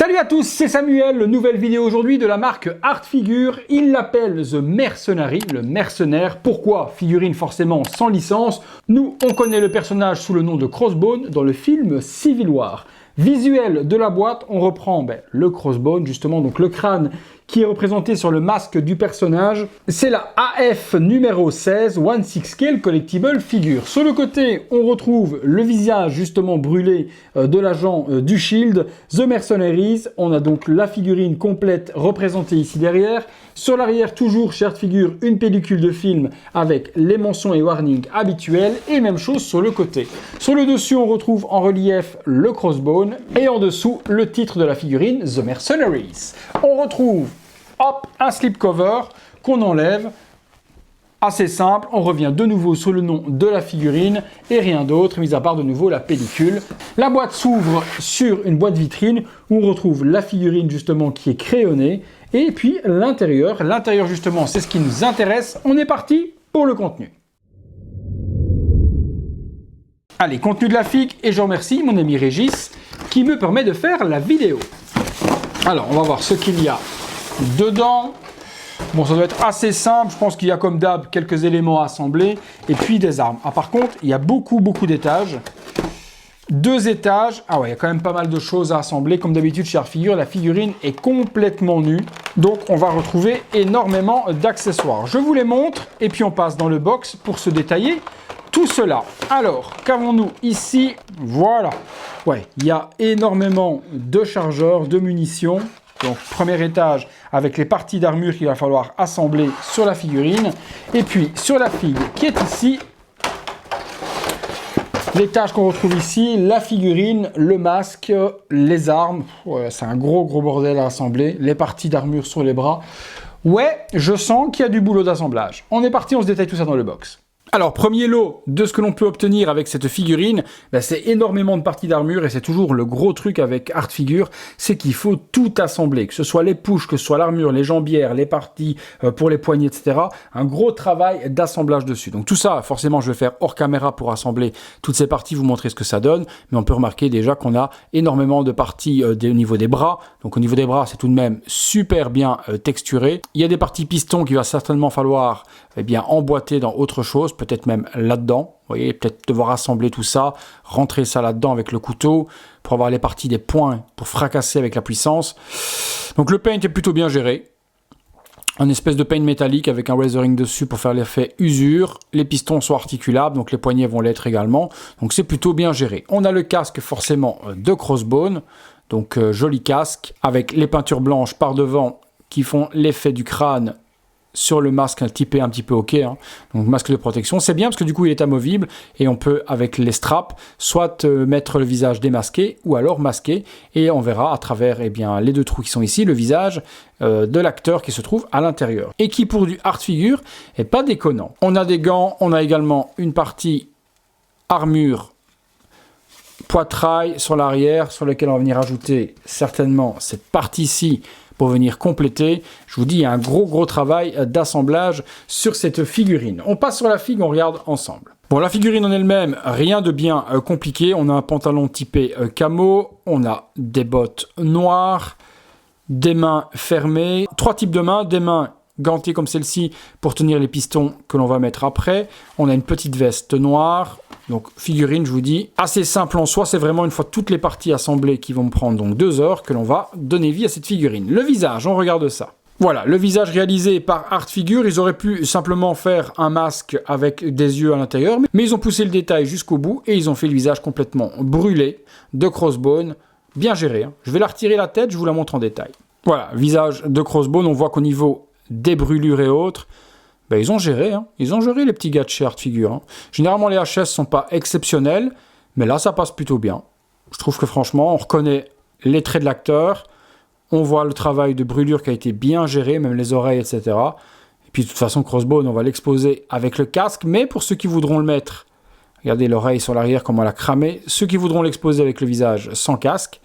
Salut à tous, c'est Samuel, nouvelle vidéo aujourd'hui de la marque Art Figure. Il l'appelle The Mercenary, le mercenaire. Pourquoi figurine forcément sans licence? Nous, on connaît le personnage sous le nom de Crossbone dans le film Civil War. Visuel de la boîte, on reprend le Crossbone, justement, donc le crâne qui est représenté sur le masque du personnage. C'est la AF numéro 16, 16K Collectible Figure. Sur le côté, on retrouve le visage justement brûlé de l'agent du Shield, The Mercenaries. On a donc la figurine complète représentée ici derrière. Sur l'arrière, toujours chez Art Figure, une pellicule de film avec les mentions et warnings habituels. Et même chose sur le côté. Sur le dessus, on retrouve en relief le Crossbone. Et en dessous, le titre de la figurine, The Mercenaries. On retrouve un slipcover qu'on enlève, assez simple, on revient de nouveau sur le nom de la figurine et rien d'autre, mis à part de nouveau la pellicule. La boîte s'ouvre sur une boîte vitrine où on retrouve la figurine justement qui est crayonnée et puis l'intérieur. L'intérieur justement, c'est ce qui nous intéresse. On est parti pour le contenu. Allez, contenu de la figue et je remercie mon ami Régis qui me permet de faire la vidéo. Alors, on va voir ce qu'il y a dedans. Bon, ça doit être assez simple. Je pense qu'il y a comme d'hab quelques éléments à assembler et puis des armes. Ah, par contre, il y a beaucoup d'étages. 2 étages. Ah ouais, il y a quand même pas mal de choses à assembler. Comme d'habitude chez Art Figure, la figurine est complètement nue. Donc, on va retrouver énormément d'accessoires. Je vous les montre et puis on passe dans le box pour se détailler tout cela. Alors, qu'avons-nous ici? Voilà. Ouais, il y a énormément de chargeurs, de munitions. Donc, premier étage avec les parties d'armure qu'il va falloir assembler sur la figurine. Et puis, sur la figue qui est ici, l'étage qu'on retrouve ici, la figurine, le masque, les armes. Ouais, c'est un gros bordel à assembler. Les parties d'armure sur les bras. Ouais, je sens qu'il y a du boulot d'assemblage. On est parti, on se détaille tout ça dans le box. Alors, premier lot de ce que l'on peut obtenir avec cette figurine, c'est énormément de parties d'armure et c'est toujours le gros truc avec Art Figure, c'est qu'il faut tout assembler, que ce soit les pushs, que ce soit l'armure, les jambières, les parties pour les poignets, etc. Un gros travail d'assemblage dessus. Donc tout ça, forcément, je vais faire hors caméra pour assembler toutes ces parties, vous montrer ce que ça donne, mais on peut remarquer déjà qu'on a énormément de parties au niveau des bras. Donc au niveau des bras, c'est tout de même super bien texturé. Il y a des parties pistons qu'il va certainement falloir emboîter dans autre chose, peut-être même là-dedans. Vous voyez, peut-être devoir assembler tout ça, rentrer ça là-dedans avec le couteau, pour avoir les parties des points, pour fracasser avec la puissance. Donc le paint est plutôt bien géré. Un espèce de paint métallique avec un weathering dessus pour faire l'effet usure. Les pistons sont articulables, donc les poignets vont l'être également. Donc c'est plutôt bien géré. On a le casque forcément de Crossbone, donc joli casque, avec les peintures blanches par devant qui font l'effet du crâne sur le masque typé un petit peu OK, donc masque de protection. C'est bien parce que du coup il est amovible et on peut avec les straps soit mettre le visage démasqué ou alors masqué et on verra à travers les 2 trous qui sont ici le visage de l'acteur qui se trouve à l'intérieur et qui pour du Art Figure est pas déconnant. On a des gants, on a également une partie armure poitrail sur l'arrière sur laquelle on va venir ajouter certainement cette partie-ci pour venir compléter. Je vous dis, il y a un gros travail d'assemblage sur cette figurine. On passe sur la figue, on regarde ensemble. Bon, la figurine en elle-même, rien de bien compliqué. On a un pantalon typé camo, on a des bottes noires, des mains fermées, 3 types de mains, des mains gantées comme celle-ci pour tenir les pistons que l'on va mettre après. On a une petite veste noire. Donc figurine, je vous dis, assez simple en soi, c'est vraiment une fois toutes les parties assemblées qui vont me prendre donc 2 heures que l'on va donner vie à cette figurine. Le visage, on regarde ça. Voilà, le visage réalisé par Art Figure, ils auraient pu simplement faire un masque avec des yeux à l'intérieur, mais ils ont poussé le détail jusqu'au bout et ils ont fait le visage complètement brûlé de Crossbone, bien géré. Je vais la retirer la tête, je vous la montre en détail. Voilà, visage de Crossbone, on voit qu'au niveau des brûlures et autres, ils ont géré, ils ont géré les petits gars de chez Art Figure. Généralement, les HS sont pas exceptionnels, mais là, ça passe plutôt bien. Je trouve que franchement, on reconnaît les traits de l'acteur, on voit le travail de brûlure qui a été bien géré, même les oreilles, etc. Et puis, de toute façon, Crossbone, on va l'exposer avec le casque, mais pour ceux qui voudront le mettre, regardez l'oreille sur l'arrière, comment elle a cramé, ceux qui voudront l'exposer avec le visage sans casque,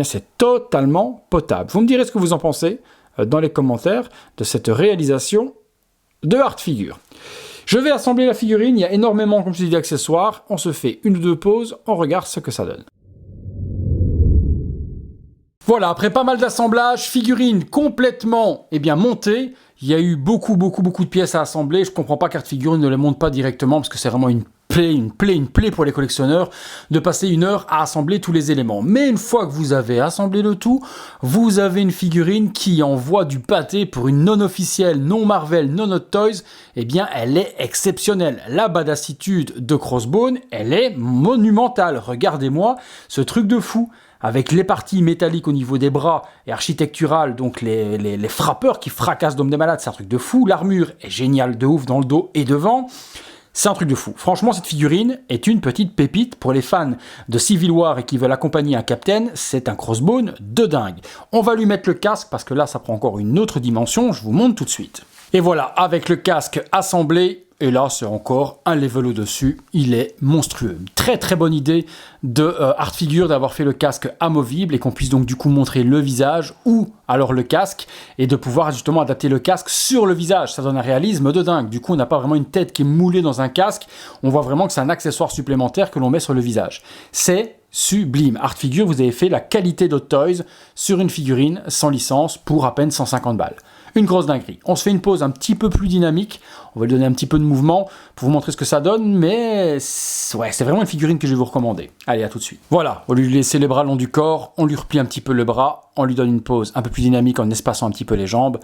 c'est totalement potable. Vous me direz ce que vous en pensez dans les commentaires de cette réalisation de Art Figure. Je vais assembler la figurine, il y a énormément, comme je dis, d'accessoires. On se fait 1 ou 2 pauses, on regarde ce que ça donne. Voilà, après pas mal d'assemblages, figurine complètement montée. Il y a eu beaucoup de pièces à assembler. Je comprends pas qu'Art Figure ne les monte pas directement parce que c'est vraiment une plaie pour les collectionneurs de passer 1 heure à assembler tous les éléments. Mais une fois que vous avez assemblé le tout, vous avez une figurine qui envoie du pâté pour une non officielle, non Marvel, non Hot Toys. Elle est exceptionnelle. La badassitude de Crossbone, elle est monumentale. Regardez-moi ce truc de fou. Avec les parties métalliques au niveau des bras et architecturales, donc les frappeurs qui fracassent d'hommes des malades, c'est un truc de fou. L'armure est géniale de ouf dans le dos et devant. C'est un truc de fou. Franchement, cette figurine est une petite pépite pour les fans de Civil War et qui veulent accompagner un Captain. C'est un Crossbone de dingue. On va lui mettre le casque parce que là, ça prend encore une autre dimension. Je vous montre tout de suite. Et voilà, avec le casque assemblé, et là, c'est encore un level au-dessus. Il est monstrueux. Très bonne idée de Art Figure d'avoir fait le casque amovible et qu'on puisse donc du coup montrer le visage ou alors le casque et de pouvoir justement adapter le casque sur le visage. Ça donne un réalisme de dingue. Du coup, on n'a pas vraiment une tête qui est moulée dans un casque. On voit vraiment que c'est un accessoire supplémentaire que l'on met sur le visage. C'est sublime. Art Figure, vous avez fait la qualité d'Hot Toys sur une figurine sans licence pour à peine 150 balles. Une grosse dinguerie. On se fait une pause un petit peu plus dynamique. On va lui donner un petit peu de mouvement pour vous montrer ce que ça donne, mais ouais, c'est vraiment une figurine que je vais vous recommander. Allez, à tout de suite. Voilà, au lieu de lui laisser les bras long du corps, on lui replie un petit peu le bras, on lui donne une pause un peu plus dynamique en espaçant un petit peu les jambes,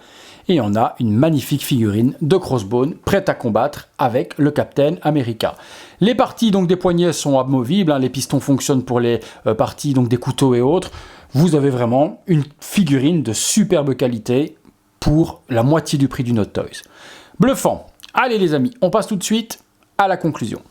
et on a une magnifique figurine de Crossbone prête à combattre avec le Captain America. Les parties donc des poignets sont amovibles, les pistons fonctionnent pour les parties donc des couteaux et autres. Vous avez vraiment une figurine de superbe qualité pour la moitié du prix d'une Hot Toys. Bluffant. Allez les amis, on passe tout de suite à la conclusion.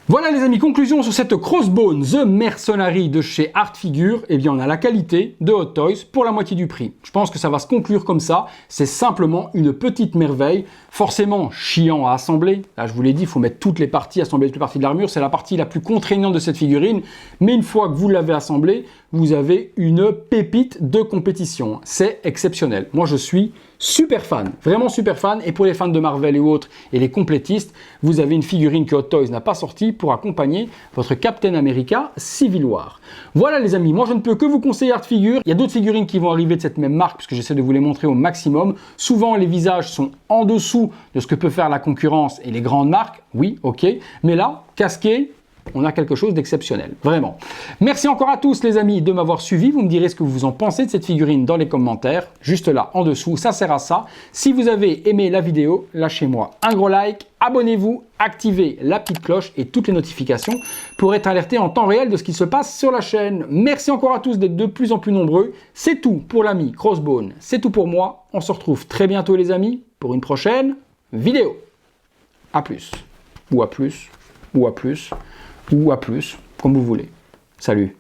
Voilà les amis, conclusion sur cette Crossbone The Mercenary de chez Art Figure. On a la qualité de Hot Toys pour la moitié du prix. Je pense que ça va se conclure comme ça. C'est simplement une petite merveille. Forcément chiant à assembler. Là, je vous l'ai dit, il faut mettre toutes les parties, assembler toutes les parties de l'armure. C'est la partie la plus contraignante de cette figurine. Mais une fois que vous l'avez assemblée, vous avez une pépite de compétition. C'est exceptionnel. Moi, je suis super fan, vraiment super fan. Et pour les fans de Marvel et autres, et les complétistes, vous avez une figurine que Hot Toys n'a pas sortie pour accompagner votre Captain America Civil War. Voilà les amis, moi je ne peux que vous conseiller Art Figure. Il y a d'autres figurines qui vont arriver de cette même marque, puisque j'essaie de vous les montrer au maximum. Souvent, les visages sont en dessous de ce que peut faire la concurrence et les grandes marques. Oui, ok. Mais là, casqué, on a quelque chose d'exceptionnel, vraiment. Merci encore à tous les amis de m'avoir suivi. Vous me direz ce que vous en pensez de cette figurine dans les commentaires, juste là en dessous, ça sert à ça. Si vous avez aimé la vidéo, lâchez-moi un gros like, abonnez-vous, activez la petite cloche et toutes les notifications pour être alerté en temps réel de ce qui se passe sur la chaîne. Merci encore à tous d'être de plus en plus nombreux. C'est tout pour l'ami Crossbone, c'est tout pour moi. On se retrouve très bientôt les amis pour une prochaine vidéo. A plus, ou à plus, ou à plus, ou à plus, comme vous voulez. Salut.